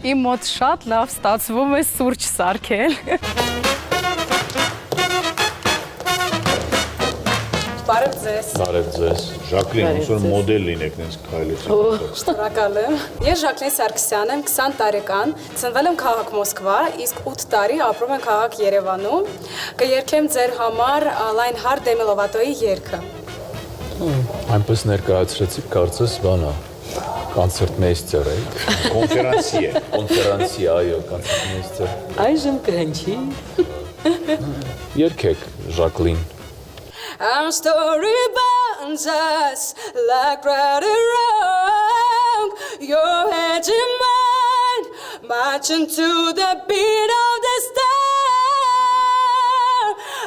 Իմ մոտ շատ լավ ստացվում է սուրճ սարքել։ Բարև ձեզ։ Բարև ձեզ։ Ժակլին, ոնց որ մոդել լինեք նենց քայլեցի։ Շնորհակալ եմ։ Ես Ժակլին Սարգսյան եմ, 20 տարեկան, ծնվել եմ քաղաք Մոսկվա, իսկ 8 տարի ապրում եմ քաղաք Երևանում։ Կերքեմ ձեր համար Լայնհարդ Դեմի Լովատոյի երգը։ Այնպես ներկայացրեցիք, կարծես բանա։ Կոնցերտմեյստեր եք։ Կոնֆերանսի, այո, կոնցերտմեյստեր։ Այժմ կհնչի։ Երգեք, Ժակլին։ Our story binds us like right and wrong. Your head in mine, marching to the beat of the star.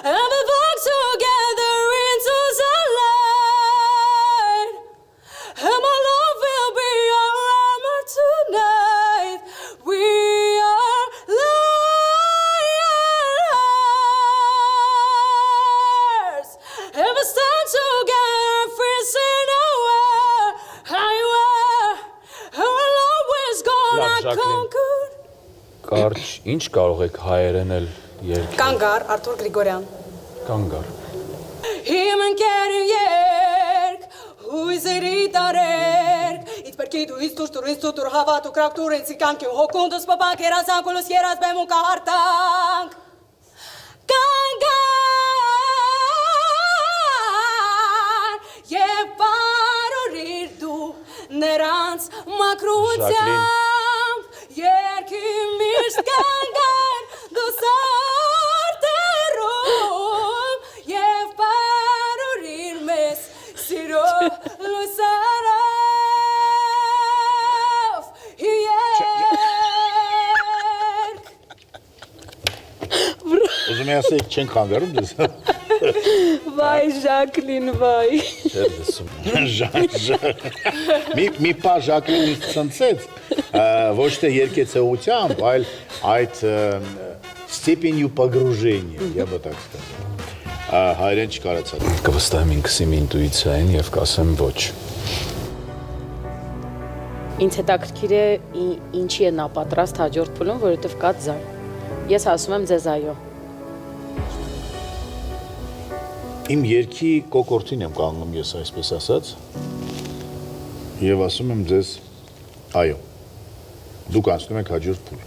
And we walk together into the light. And my love will be our armor tonight. We are liars. And we stand together, facing our highway. And we're always gonna conquer. Կարճ, ինչ կարող եք հայերենել երգել։ Կանգար, Արթուր Գրիգորյան։ Կանգար։ Իմ ընկերերք, հույզերի տարերք, իդպերքի դու իստուր հավատ ու կրակտուր ինձի կանքի ու հոգունդուս պապանք երազանք ուլուս երազ բեմ ու կահարտանք։ Կանգար, և բարորիր դու նրանց մակրությամբ, երկի միշտ կանգար դու սարտերում, և բարորիր մեզ սիրո լուսարով երկ։ Ուզում եմ ասել, չենք խանգարում դες։ Վայ, Ժակլին, վայ։ Չէր լսում։ Մի պա Ժակլինի ցնցեց, ոչ թե երկեցողությամբ, այլ այդ степенью погружения, я бы так сказал. Հայերեն չկարացա։ Կվստահեմ ինքս իմ ինտուիցիային եւ կասեմ ոչ։ Ինձ հետաքրքիր է ինչի է նա պատրաստ հաջորդ փուլում, որովհետև կա ձայն։ Ես ասում եմ ձեզ այո։ Իմ երկի կոկորտին եմ կանգնում ես այսպես ասած եւ ասում եմ ձեզ այո։ Դուք անցնում եք հաջորդ փուլ։